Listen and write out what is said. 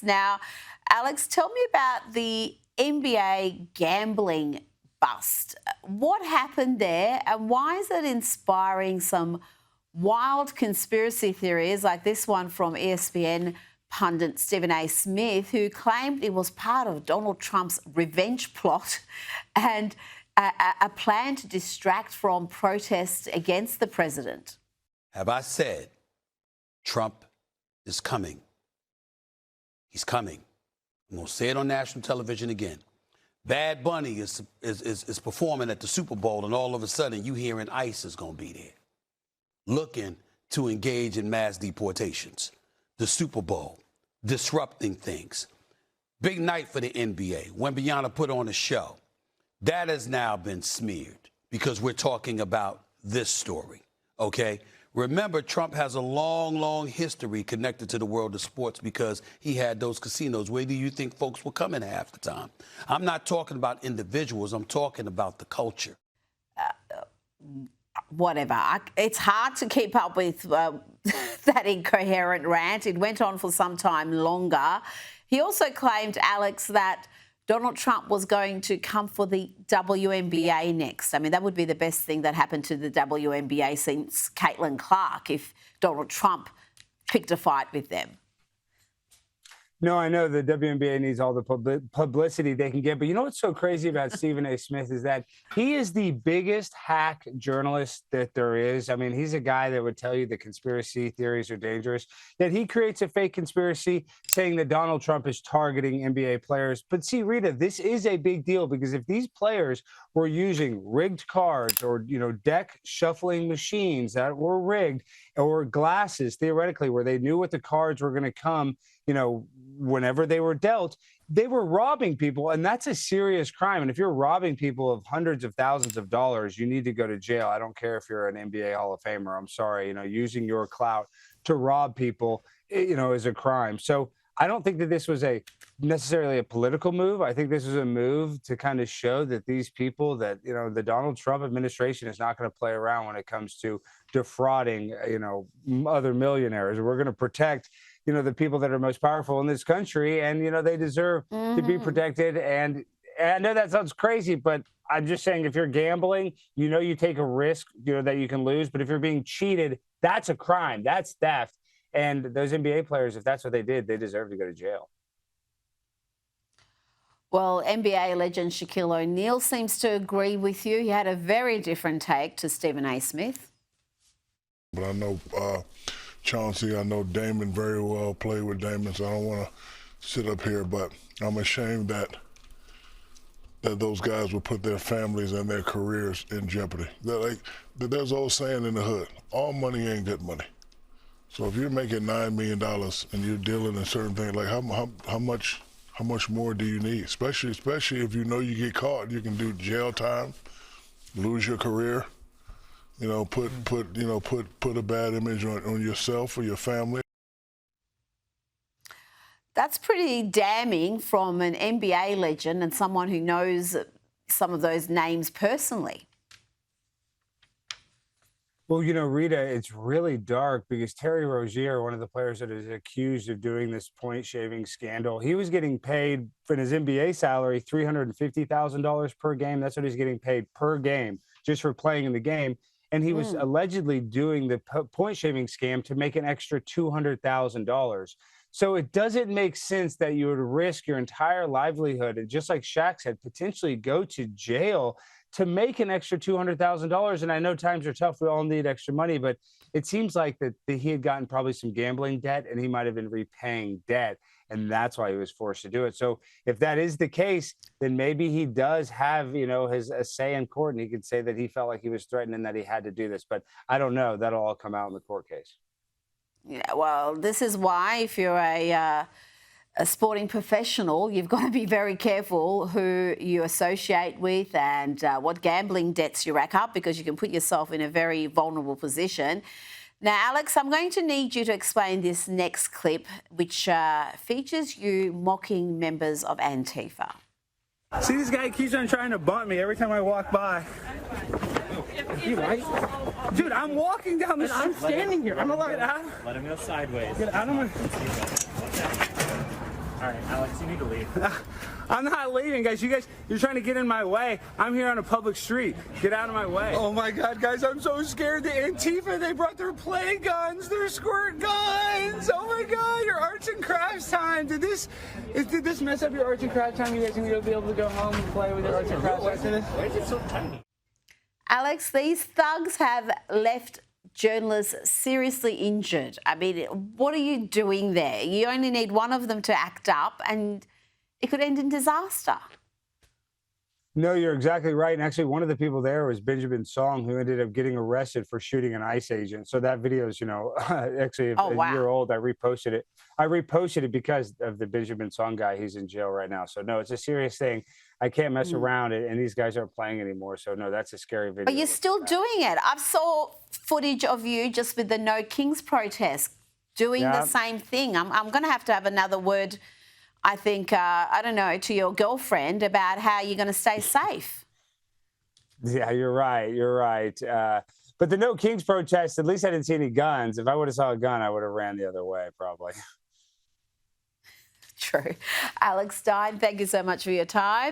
Now, Alex, tell me about the NBA gambling bust. What happened there, and why is it inspiring some wild conspiracy theories like this one from ESPN pundit Stephen A. Smith, who claimed it was part of Donald Trump's revenge plot and a plan to distract from protests against the president? Have I said Trump is coming? He's coming. I'm going to say it on national television again. Bad Bunny is performing at the Super Bowl, and all of a sudden you hearing ICE is going to be there, looking to engage in mass deportations. The Super Bowl, disrupting things. Big night for the NBA. Wembanyama put on a show. That has now been smeared because we're talking about this story, okay? Remember, Trump has a long, long history connected to the world of sports because he had those casinos. Where do you think folks were coming half the time? I'm not talking about individuals. I'm talking about the culture. Whatever. It's hard to keep up with that incoherent rant. It went on for some time longer. He also claimed, Alex, that Donald Trump was going to come for the WNBA next. I mean, that would be the best thing that happened to the WNBA since Caitlin Clark if Donald Trump picked a fight with them. No, I know the WNBA needs all the publicity they can get. But you know what's so crazy about Stephen A. Smith is that he is the biggest hack journalist that there is. I mean, he's a guy that would tell you the conspiracy theories are dangerous, that he creates a fake conspiracy saying that Donald Trump is targeting NBA players. But see, Rita, this is a big deal because if these players were using rigged cards or, deck shuffling machines that were rigged, or glasses, theoretically, where they knew what the cards were going to come, whenever they were dealt, they were robbing people. And that's a serious crime. And if you're robbing people of hundreds of thousands of dollars, you need to go to jail. I don't care if you're an NBA Hall of Famer. I'm sorry. Using your clout to rob people, is a crime. So I don't think that this was necessarily a political move. I think this is a move to kind of show that these people that, the Donald Trump administration is not going to play around when it comes to defrauding, other millionaires. We're going to protect the people that are most powerful in this country, and, they deserve to be protected. And I know that sounds crazy, but I'm just saying if you're gambling, you take a risk, that you can lose. But if you're being cheated, that's a crime. That's theft. And those NBA players, if that's what they did, they deserve to go to jail. Well, NBA legend Shaquille O'Neal seems to agree with you. He had a very different take to Stephen A. Smith. But I know Chauncey, I know Damon very well, played with Damon, so I don't want to sit up here, but I'm ashamed that those guys would put their families and their careers in jeopardy. There's an old saying in the hood, all money ain't good money. So if you're making $9 million and you're dealing in certain things, like how much more do you need? Especially if you get caught, you can do jail time, lose your career. Put a bad image on yourself or your family. That's pretty damning from an NBA legend and someone who knows some of those names personally. Well, Rita, it's really dark because Terry Rozier, one of the players that is accused of doing this point shaving scandal, he was getting paid for his NBA salary $350,000 per game. That's what he's getting paid per game just for playing in the game. And he was allegedly doing the point shaving scam to make an extra $200,000. So it doesn't make sense that you would risk your entire livelihood and, just like Shaq said, potentially go to jail to make an extra $200,000. And I know times are tough. We all need extra money, but it seems like that he had gotten probably some gambling debt and he might have been repaying debt. And that's why he was forced to do it. So if that is the case, then maybe he does have, a say in court, and he could say that he felt like he was threatened and that he had to do this. But I don't know. That'll all come out in the court case. Yeah, well, this is why if you're a sporting professional, you've got to be very careful who you associate with and what gambling debts you rack up, because you can put yourself in a very vulnerable position. Now, Alex, I'm going to need you to explain this next clip, which features you mocking members of Antifa. See, this guy keeps on trying to bunt me every time I walk by. Is he right? Dude, I'm walking down the street. I'm standing here. I'm allowed to get out. Let him go sideways. Get out of my... All right, Alex, you need to leave. I'm not leaving, guys. You're trying to get in my way. I'm here on a public street. Get out of my way. Oh my God, guys, I'm so scared. The Antifa, they brought their play guns, their squirt guns. Oh my God, your arts and crafts time. Did this mess up your arts and crafts time? You guys gonna be able to go home and play with your arts and crafts after this? Why is it so tiny? Alex, these thugs have left journalists seriously injured. I mean, what are you doing there? You only need one of them to act up and it could end in disaster. No, you're exactly right. And actually, one of the people there was Benjamin Song, who ended up getting arrested for shooting an ICE agent. So that video is, actually a year old. I reposted it. I reposted it because of the Benjamin Song guy. He's in jail right now. So no, it's a serious thing. I can't mess around it, and these guys aren't playing anymore. So no, that's a scary video. But you're still doing it. I saw footage of you just with the No Kings protest doing the same thing. I'm going to have another word, I think, I don't know, to your girlfriend about how you're going to stay safe. Yeah, you're right. You're right. But the No Kings protest, at least I didn't see any guns. If I would have saw a gun, I would have ran the other way, probably. True. Alex Stein, thank you so much for your time.